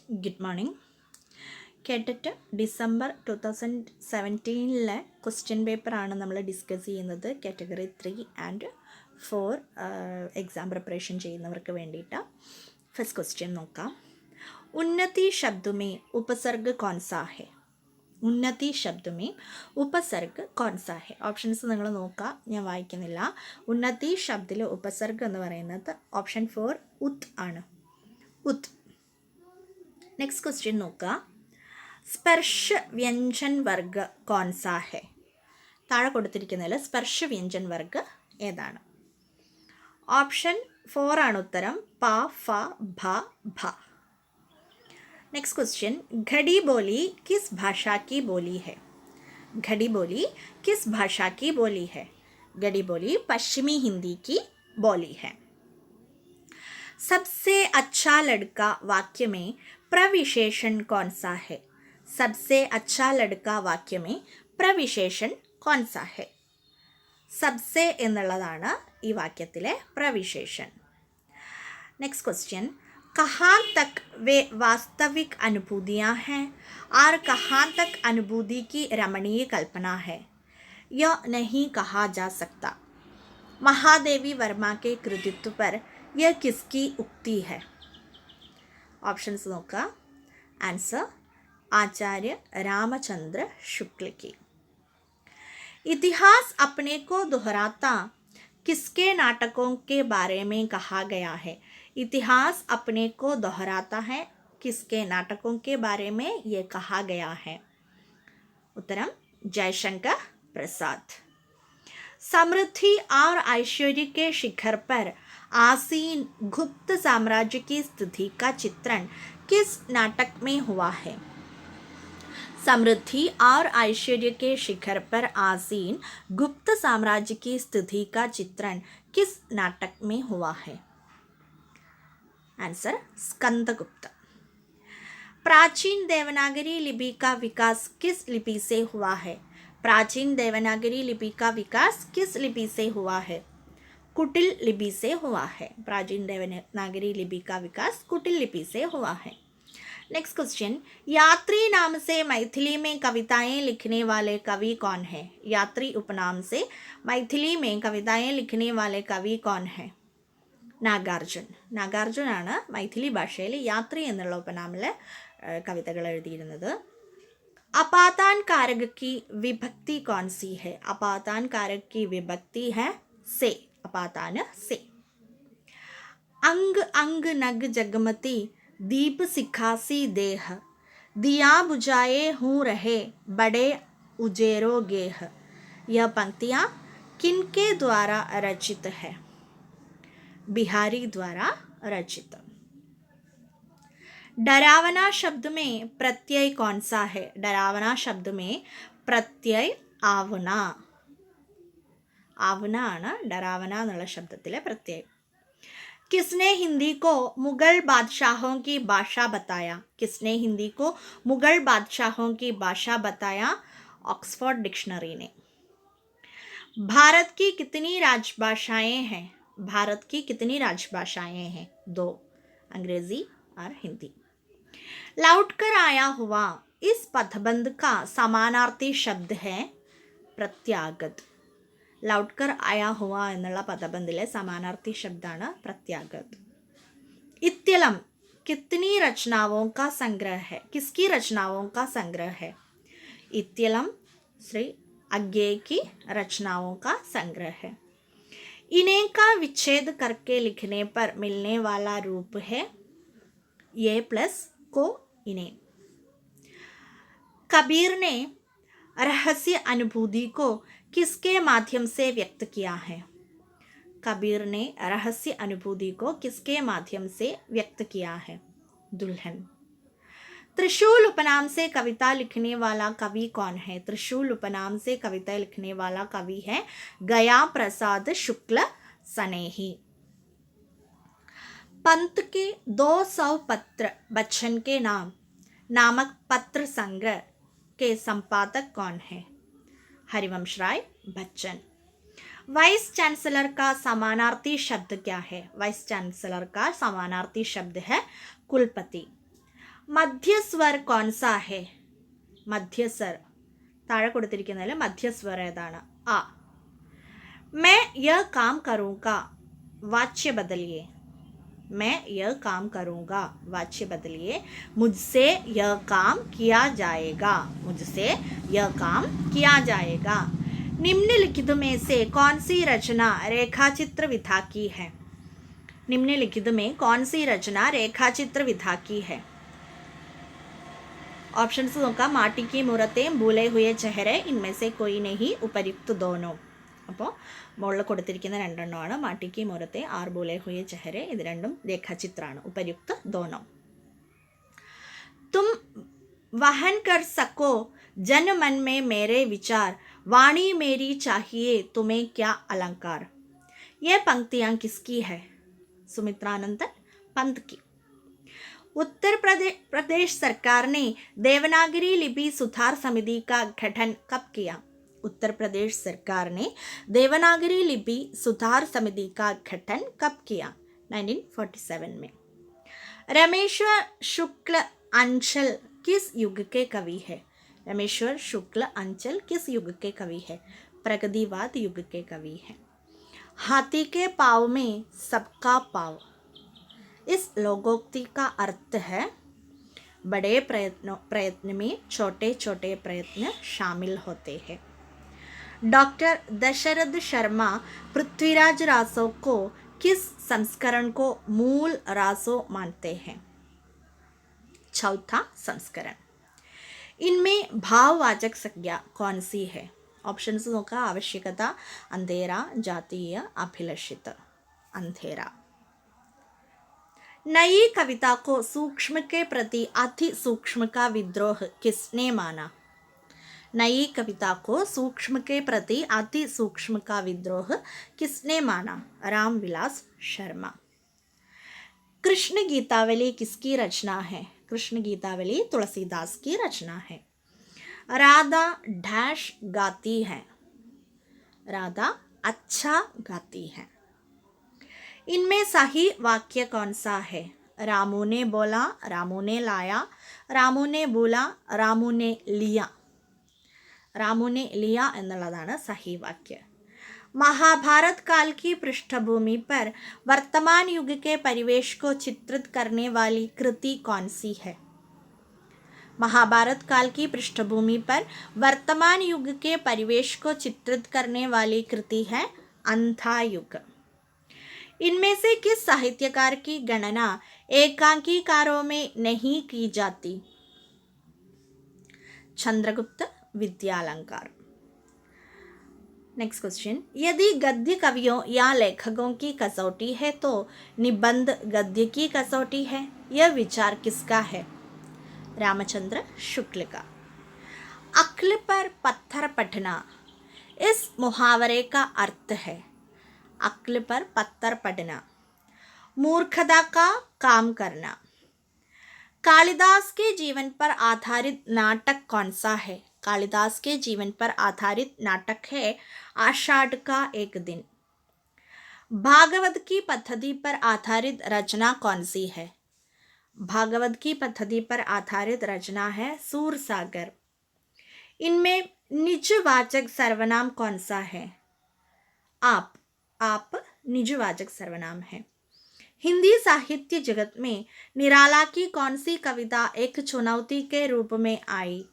Good morning. കേട്ടിട്ട് December 2017 question പേപ്പറാണ് നമ്മൾ ഡിസ്കസ് ചെയ്യുന്നത്. കാറ്റഗറി 3 ആൻഡ് 4 എക്സാം പ്രിപ്പറേഷൻ ചെയ്യുന്നവർക്ക് വേണ്ടിയിട്ട്. ഫസ്റ്റ് ക്വസ്റ്റ്യൻ നോക്കാം. ഉന്നതി ശബ്ദമേ ഉപസർഗ് കോൺസാ ഹെ? ഉന്നതി ശബ്ദമേ ഉപസർഗ് കോൺസാ ഹെ? ഓപ്ഷൻസ് നിങ്ങൾ നോക്കുക, ഞാൻ വായിക്കുന്നില്ല. ഉന്നതി ശബ്ദിൽ ഉപസർഗ് എന്ന് പറയുന്നത് ഓപ്ഷൻ 4 ഉത് ആണ്. ഉത്. നെക്സ്റ്റ് ക്വസ്റ്റ്യൻ നോക്കുക. സ്പർശ വ്യഞ്ജൻ വർഗ് കോൺസാ ഹെ? താഴെ കൊടുത്തിരിക്കുന്നതിൽ സ്പർശ വ്യഞ്ജൻ വർഗ് ഏതാണ്? ഓപ്ഷൻ 4 ആണ് ഉത്തരം. പ, ഫ, ഭ, ഭ. Next question. घड़ी बोली किस भाषा की बोली है? घड़ी बोली किस भाषा की बोली है? घड़ी बोली पश्चिमी हिंदी की बोली है. सबसे अच्छा लड़का वाक्य में प्रविशेषण कौन सा है? सबसे अच्छा लड़का वाक्य में प्रविशेषण कौन सा है? सबसे എന്നുള്ളതാണ് ഈ വാക്യത്തിലെ പ്രവിശേഷൻ. Next question. कहाँ तक वे वास्तविक अनुभूतियाँ हैं और कहाँ तक अनुभूति की रमणीय कल्पना है, यह नहीं कहा जा सकता. महादेवी वर्मा के कृतित्व पर यह किसकी उक्ति है? ऑप्शंस नोका. आंसर आचार्य रामचंद्र शुक्ल की. इतिहास अपने को दोहराता किसके नाटकों के बारे में कहा गया है? इतिहास अपने को दोहराता है किसके नाटकों के बारे में ये कहा गया है? उत्तरम जयशंकर प्रसाद. समृद्धि और ऐश्वर्य के शिखर पर आसीन गुप्त साम्राज्य की स्थिति का चित्रण किस नाटक में हुआ है? समृद्धि और ऐश्वर्य के शिखर पर आसीन गुप्त साम्राज्य की स्थिति का चित्रण किस नाटक में हुआ है? आंसर स्कंदगुप्त. प्राचीन देवनागरी लिपि का विकास किस लिपि से हुआ है? प्राचीन देवनागरी लिपि का विकास किस लिपि से हुआ है? कुटिल लिपि से हुआ है. प्राचीन देवनागरी लिपि का विकास कुटिल लिपि से हुआ है. Next question. यात्री नाम से मैथिली में कविताएं लिखने वाले कवि कौन है? यात्री उपनाम से मैथिली में कविताएं लिखने वाले कवि कौन है? നാഗാർജുൻ. നാഗാർജുനാണ് മൈഥിലി ഭാഷയിൽ യാത്രി എന്നുള്ള ഉപനാമിൽ കവിതകൾ എഴുതിയിരുന്നത്. അപാതാൻ കാരക് की विभक्ति कौन सी है? अपातान कारक की विभक्ति है से. अपातान से. अंग अंग नग जगमती दीप सिखासी देह दिया बुझाए हूँ रहे बड़े उजेरो गेह. यह पंक्तियाँ किनके द्वारा रचित है? बिहारी द्वारा रचित. डरावना शब्द में प्रत्यय कौन सा है? डरावना शब्द में प्रत्यय आवना. आवना ആണ് ഡരാവന എന്നുള്ള ശബ്ദത്തിലെ പ്രത്യയം. किसने हिंदी को मुगल बादशाहों की भाषा बताया? किसने हिंदी को मुगल बादशाहों की भाषा बताया? ऑक्सफोर्ड डिक्शनरी ने. भारत की कितनी राजभाषाएं हैं? भारत की कितनी राजभाषाएं हैं? 2. अंग्रेजी और हिंदी. लौट कर आया हुआ इस पदबंध का समानार्थी शब्द है प्रत्यागत. लौट कर आया हुआ എന്നുള്ള പദബന്ധിലെ സമാനാർത്ഥി ശബ്ദമാണ് പ്രത്യാഗത്. इत्यलम कितनी रचनाओं का संग्रह है? किसकी रचनाओं का संग्रह है? इत्यलम श्री अज्ञे की रचनाओं का संग्रह है. इन्हें का विच्छेद करके लिखने पर मिलने वाला रूप है ये प्लस को इन्हें. कबीर ने रहस्य अनुभूति को किसके माध्यम से व्यक्त किया है? कबीर ने रहस्य अनुभूति को किसके माध्यम से व्यक्त किया है? दुल्हन. त्रिशूल उपनाम से कविता लिखने वाला कवि कौन है? त्रिशूल उपनाम से कविता लिखने वाला कवि है गया प्रसाद शुक्ल सनेही. पंत के 200 पत्र बच्चन के नाम नामक पत्र संग्रह के संपादक कौन है? हरिवंश राय बच्चन. वाइस चांसलर का समानार्थी शब्द क्या है? वाइस चांसलर का समानार्थी शब्द है कुलपति. മധ്യസ്വർ കോൺസാ ഹെ? മധ്യസ്വർ താഴെ കൊടുത്തിരിക്കുന്നതിൽ മധ്യസ്വർ ഏതാണ്? ആ. मैं यह काम करूँगा, वाच्य बदलिए. मैं यह काम करूँगा, वाच्य बदलिए. मुझसे यह काम किया जाएगा. मुझसे यह काम किया जाएगा. निम्नलिखित में से कौन सी रचना रेखाचित्र विधा की है? निम्नलिखित में कौन सी रचना रेखाचित्र विधा की है? ऑप्शंस നോക്കാം. माटी की मूरतें, भूले हुए चेहरे, इनमें से कोई नहीं, उपयुक्त दोनों. അപ്പോൾ മുകളിൽ കൊടുത്തിരിക്കുന്ന രണ്ടെണ്ണമാണ് മാട്ടിക്ക് മൂരത്തെ, ആർ ബോലെ ഹുയെ ചെഹരെ. ഇത് രണ്ടും രേഖാചിത്രമാണ്. ഉപയുക്ത ദോനോ. തും വഹൻ കർ സക്കോ ജൻ മൻ മേ മേരെ വിചാർ, वाणी मेरी चाहिए तुम्हें क्या अलंकार. ये पंक्तियाँ किसकी है? सुमित्रानंदन पंत की. उत्तर प्रदेश सरकार ने देवनागरी लिपि सुधार समिति का गठन कब किया? उत्तर प्रदेश सरकार ने देवनागरी लिपि सुधार समिति का गठन कब किया? 1947 में. रमेश्वर शुक्ल अंचल किस युग के कवि है? रमेश्वर शुक्ल अंचल किस युग के कवि है? प्रगतिवाद युग के कवि है. हाथी के पाँव में सबका पाँव, इस लोकोक्ति का अर्थ है बड़े प्रयत्न में छोटे छोटे प्रयत्न शामिल होते हैं. डॉक्टर दशरथ शर्मा पृथ्वीराज रासो को किस संस्करण को मूल रासो मानते हैं? चौथा संस्करण. इनमें भाववाचक संज्ञा कौन सी है? ऑप्शंस नोका. आवश्यकता, अंधेरा, जातीय, अभिलषित. अंधेरा. नई कविता को सूक्ष्म के प्रति अति सूक्ष्म का विद्रोह किसने माना? नई कविता को सूक्ष्म के प्रति अति सूक्ष्म का विद्रोह किसने माना? रामविलास शर्मा. कृष्ण गीतावली किसकी रचना है? कृष्ण गीतावली तुलसीदास की रचना है. राधा डैश गाती है. राधा अच्छा गाती है. इनमें सही वाक्य कौन सा है? रामू ने बोला, रामू ने लाया, रामू ने बोला, रामू ने लिया. रामू ने लिया एनुള്ളതാണ് सही वाक्य. महाभारत काल की पृष्ठभूमि पर वर्तमान युग के परिवेश को चित्रित करने वाली कृति कौन सी है? महाभारत काल की पृष्ठभूमि पर वर्तमान युग के परिवेश को चित्रित करने वाली कृति है अंधा युग. इनमें से किस साहित्यकार की गणना एकांकीकारों में नहीं की जाती? चंद्रगुप्त विद्यालंकार. Next question. यदि गद्य कवियों या लेखकों की कसौटी है तो निबंध गद्य की कसौटी है. यह विचार किसका है? रामचंद्र शुक्ल का. अक्ल पर पत्थर पढ़ना, इस मुहावरे का अर्थ है. अक्ल पर पत्थर पढ़ना, मूर्खता का काम करना. कालिदास के जीवन पर आधारित नाटक कौन सा है? कालिदास के जीवन पर आधारित नाटक है आषाढ़ का एक दिन. भागवत की पद्धति पर आधारित रचना कौन सी है? भागवत की पद्धति पर आधारित रचना है सूरसागर. इनमें निजवाचक सर्वनाम कौन सा है? आप. आप निजवाचक सर्वनाम है. हिंदी साहित्य जगत में निराला की कौन सी कविता एक चुनौती के रूप में आई?